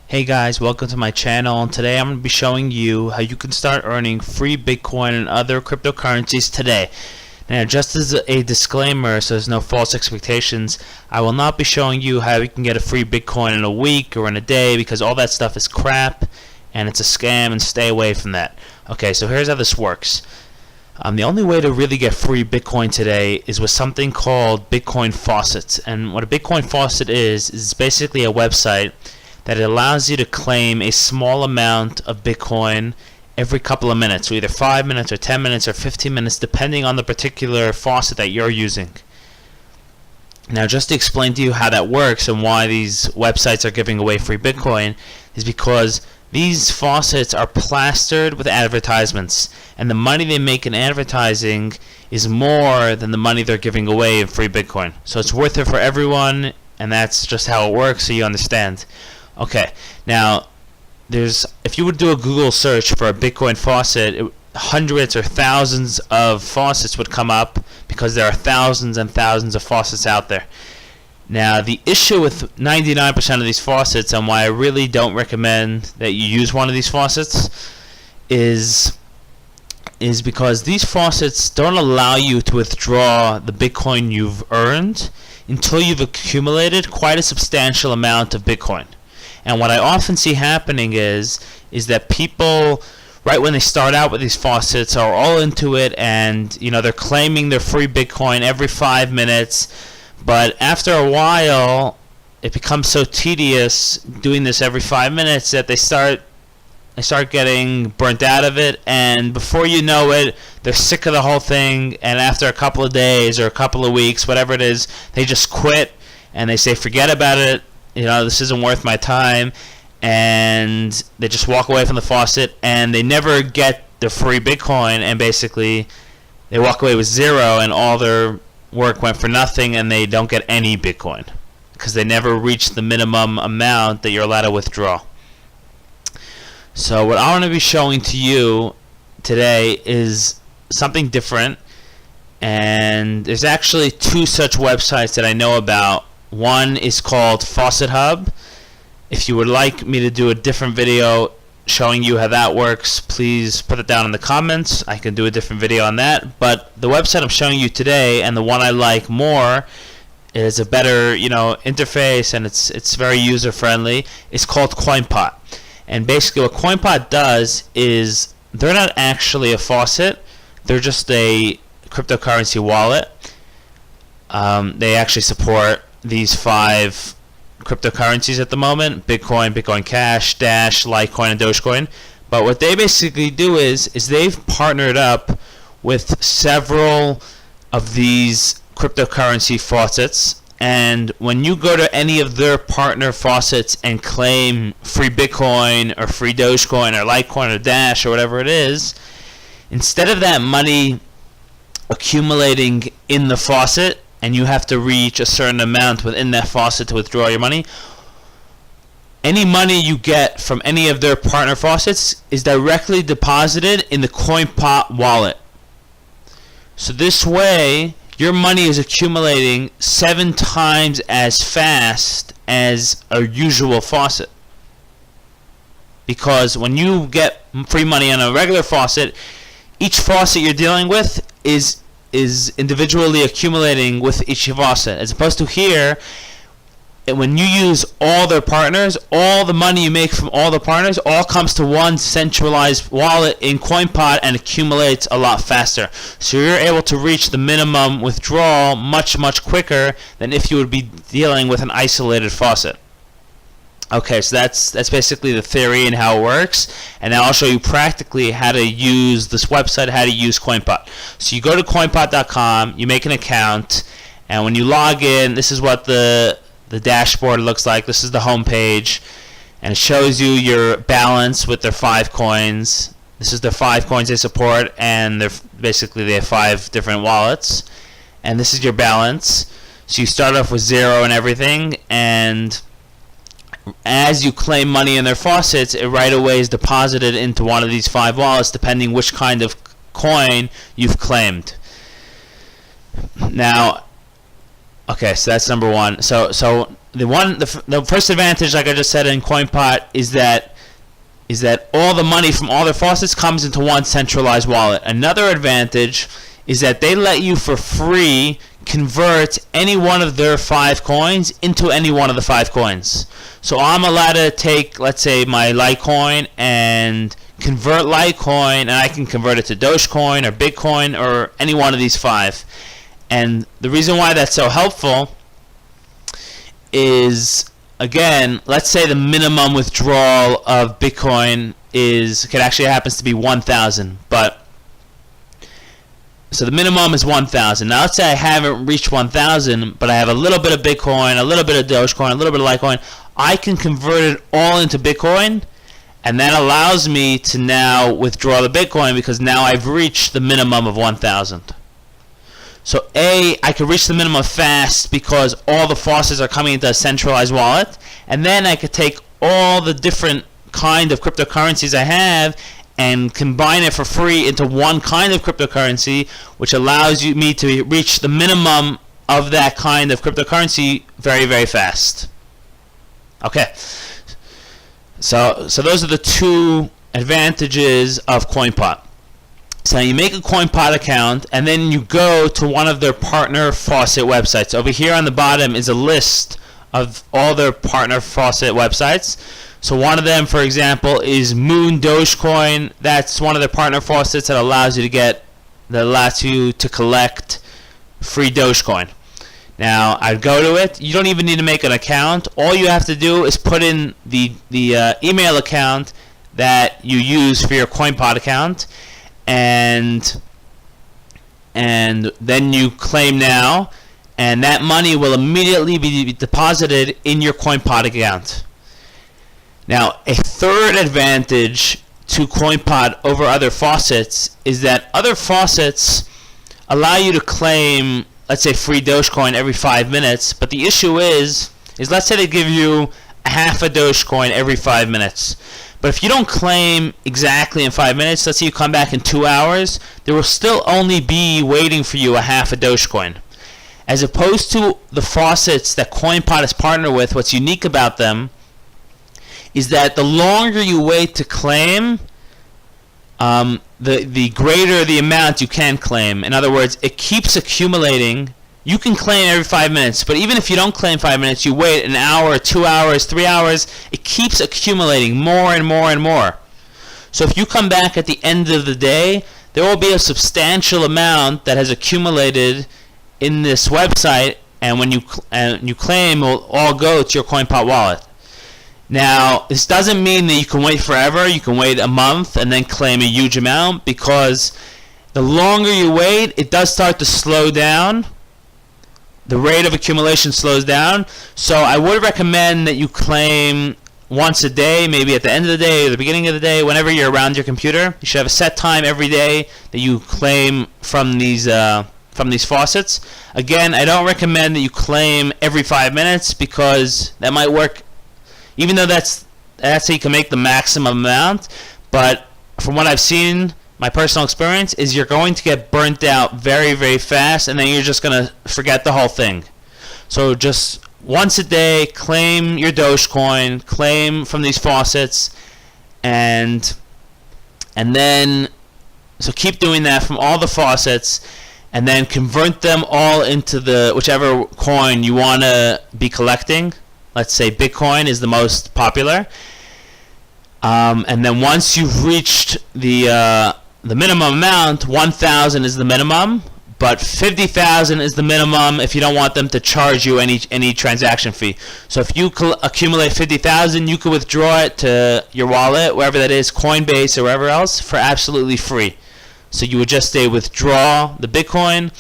Hey guys, welcome to my channel, and today I'm going to be showing you how you can start earning free Bitcoin and other cryptocurrencies today. Now, just as a disclaimer, so there's no false expectations, I will not be showing you how you can get a free Bitcoin in a week or in a day, because all that stuff is crap and it's a scam, and stay away from that. Okay, so here's how this works. The only way to really get free Bitcoin today is with something called Bitcoin faucets. And what a Bitcoin faucet is basically a website that it allows you to claim a small amount of Bitcoin every couple of minutes, so either 5 minutes or 10 minutes or 15 minutes, depending on the particular faucet that you're using. Now, just to explain to you how that works and why these websites are giving away free Bitcoin is because these faucets are plastered with advertisements, and the money they make in advertising is more than the money they're giving away in free Bitcoin. So it's worth it for everyone, and that's just how it works, so you understand. Okay, now if you would do a Google search for a Bitcoin faucet, hundreds or thousands of faucets would come up because there are thousands and thousands of faucets out there. Now, the issue with 99% of these faucets, and why I really don't recommend that you use one of these faucets, is because these faucets don't allow you to withdraw the Bitcoin you've earned until you've accumulated quite a substantial amount of Bitcoin. And what I often see happening is that people, right when they start out with these faucets, are all into it, and they're claiming their free Bitcoin every 5 minutes. But after a while, it becomes so tedious doing this every 5 minutes that they start getting burnt out of it, and before you know it, they're sick of the whole thing. And after a couple of days or a couple of weeks, whatever it is, they just quit and they say, forget about it. This isn't worth my time, and they just walk away from the faucet, and they never get the free Bitcoin, and basically they walk away with zero, and all their work went for nothing, and they don't get any Bitcoin because they never reached the minimum amount that you're allowed to withdraw. So what I want to be showing to you today is something different, and there's actually two such websites that I know about. One is called Faucet Hub. If you would like me to do a different video showing you how that works, please put it down in the comments. I can do a different video on that. But the website I'm showing you today, and the one I like more, is a better interface, and it's very user friendly. It's called Coinpot. And basically what Coinpot does is they're not actually a faucet. They're just a cryptocurrency wallet. They actually support these 5 cryptocurrencies at the moment: Bitcoin, Bitcoin Cash, Dash, Litecoin, and Dogecoin. But what they basically do is they've partnered up with several of these cryptocurrency faucets, and when you go to any of their partner faucets and claim free Bitcoin or free Dogecoin or Litecoin or Dash or whatever it is, instead of that money accumulating in the faucet, and you have to reach a certain amount within that faucet to withdraw your money, any money you get from any of their partner faucets is directly deposited in the Coinpot wallet. So this way, your money is accumulating 7 times as fast as a usual faucet. Because when you get free money on a regular faucet, each faucet you're dealing with is individually accumulating with each faucet, as opposed to here, when you use all their partners, all the money you make from all the partners all comes to one centralized wallet in Coinpot and accumulates a lot faster. So you're able to reach the minimum withdrawal much quicker than if you would be dealing with an isolated faucet. Okay, so that's basically the theory and how it works, and now I'll show you practically how to use this website, how to use Coinpot. So you go to coinpot.com, you make an account, and when you log in, this is what the dashboard looks like. This is the home page, and it shows you your balance with their 5 coins. This is the 5 coins they support, and they have 5 different wallets, and this is your balance. So you start off with 0 and everything, and as you claim money in their faucets, it right away is deposited into one of these 5 wallets, depending which kind of coin you've claimed. Now, okay, so that's number one. So the first advantage, like I just said in Coinpot, is that all the money from all their faucets comes into one centralized wallet. Another advantage is that they let you for free convert any one of their 5 coins into any one of the 5 coins. So I'm allowed to take, let's say, my Litecoin and convert Litecoin, and I can convert it to Dogecoin or Bitcoin or any one of these 5. And the reason why that's so helpful is, again, let's say the minimum withdrawal of Bitcoin happens to be 1,000, but so the minimum is 1,000. Now let's say I haven't reached 1,000, but I have a little bit of Bitcoin, a little bit of Dogecoin, a little bit of Litecoin. I can convert it all into Bitcoin, and that allows me to now withdraw the Bitcoin because now I've reached the minimum of 1,000. So I could reach the minimum fast because all the faucets are coming into a centralized wallet, and then I could take all the different kind of cryptocurrencies I have and combine it for free into one kind of cryptocurrency, which allows me to reach the minimum of that kind of cryptocurrency very, very fast. Okay, so those are the 2 advantages of Coinpot. So you make a Coinpot account, and then you go to one of their partner faucet websites. Over here on the bottom is a list of all their partner faucet websites. So one of them, for example, is Moon Dogecoin. That's one of their partner faucets that allows you to collect free Dogecoin. Now, I'd go to it. You don't even need to make an account. All you have to do is put in the email account that you use for your Coinpot account, and then you claim now, and that money will immediately be deposited in your Coinpot account. Now, a third advantage to Coinpot over other faucets is that other faucets allow you to claim, let's say, free Dogecoin every 5 minutes, but the issue is let's say they give you a half a Dogecoin every 5 minutes. But if you don't claim exactly in 5 minutes, let's say you come back in 2 hours, there will still only be waiting for you a half a Dogecoin. As opposed to the faucets that Coinpot is partnered with, what's unique about them is that the longer you wait to claim, the greater the amount you can claim. In other words, it keeps accumulating. You can claim every 5 minutes, but even if you don't claim 5 minutes, you wait an hour, 2 hours, 3 hours, it keeps accumulating more and more and more. So if you come back at the end of the day, there will be a substantial amount that has accumulated in this website, and when you claim, it will all go to your Coinpot wallet. Now, this doesn't mean that you can wait forever. You can wait a month and then claim a huge amount, because the longer you wait, it does start to slow down. The rate of accumulation slows down. So I would recommend that you claim once a day, maybe at the end of the day or the beginning of the day, whenever you're around your computer. You should have a set time every day that you claim from these faucets. Again, I don't recommend that you claim every 5 minutes, because that might work. Even though that's how you can make the maximum amount, but from what I've seen, my personal experience is you're going to get burnt out very, very fast, and then you're just going to forget the whole thing. So just once a day, claim your Dogecoin, claim from these faucets, and then so keep doing that from all the faucets, and then convert them all into the whichever coin you want to be collecting. Let's say Bitcoin is the most popular, and then once you've reached the minimum amount, 1,000 is the minimum, but 50,000 is the minimum if you don't want them to charge you any transaction fee. So if you accumulate 50,000, you can withdraw it to your wallet, wherever that is, Coinbase or wherever else, for absolutely free. So you would just withdraw the Bitcoin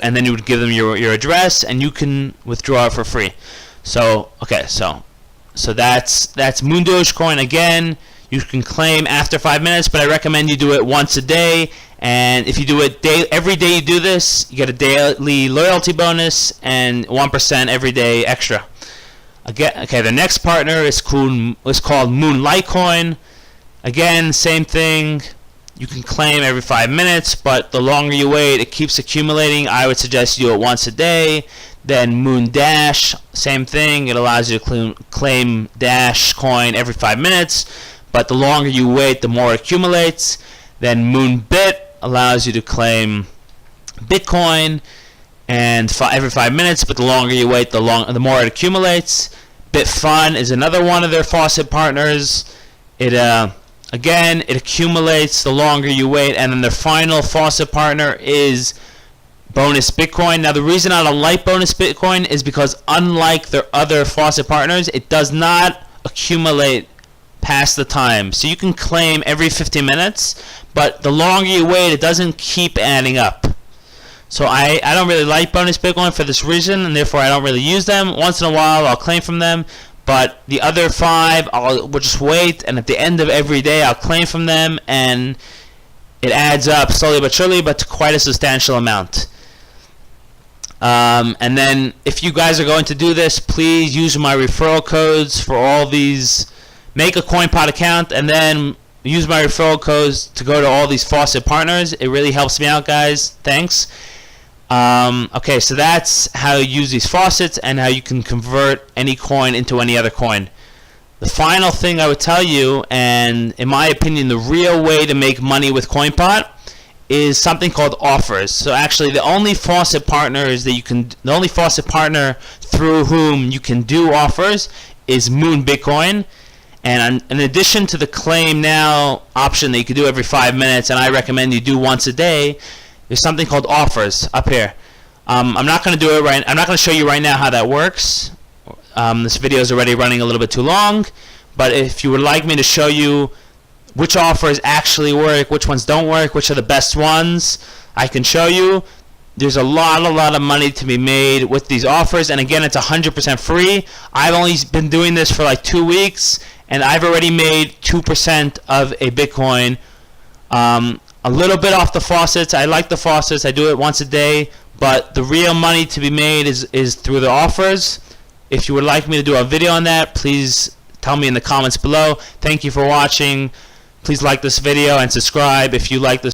and then you would give them your address, and you can withdraw it for free. So okay, so that's Moon Dogecoin. Again, you can claim after 5 minutes, but I recommend you do it once a day. And if you do it every day you do this, you get a daily loyalty bonus and 1% every day extra. Again, okay, the next partner is called Moon Litecoin. Again, same thing. You can claim every 5 minutes, but the longer you wait, it keeps accumulating. I would suggest you do it once a day. Then Moon Dash, same thing. It allows you to claim Dash coin every 5 minutes, but the longer you wait, the more it accumulates. Then Moonbit allows you to claim Bitcoin and every 5 minutes, but the longer you wait, the more it accumulates. Bitfun is another one of their faucet partners. Again, it accumulates the longer you wait. And then their final faucet partner is Bonus Bitcoin. Now, the reason I don't like Bonus Bitcoin is because, unlike their other faucet partners, it does not accumulate past the time. So you can claim every 15 minutes, but the longer you wait, it doesn't keep adding up. So I don't really like Bonus Bitcoin for this reason, and therefore I don't really use them. Once in a while, I'll claim from them, but the other 5, we'll just wait, and at the end of every day, I'll claim from them, and it adds up slowly but surely, but to quite a substantial amount. And then if you guys are going to do this, please use my referral codes for all these. Make a Coinpot account and then use my referral codes to go to all these faucet partners. It really helps me out, guys. Thanks. Okay, so that's how you use these faucets and how you can convert any coin into any other coin. The final thing I would tell you, and in my opinion the real way to make money with Coinpot, is something called offers. So actually the only faucet partner through whom you can do offers is Moon Bitcoin. And in addition to the claim now option that you can do every 5 minutes, and I recommend you do once a day, there's something called offers up here. I'm not going to do it right. I'm not going to show you right now how that works. This video is already running a little bit too long. But if you would like me to show you which offers actually work, which ones don't work, which are the best ones, I can show you. There's a lot of money to be made with these offers, and again, it's 100% free. I've only been doing this for like 2 weeks, and I've already made 2% of a Bitcoin. A little bit off the faucets. I like the faucets. I do it once a day, but the real money to be made is through the offers. If you would like me to do a video on that, please tell me in the comments below. Thank you for watching. Please like this video and subscribe if you like this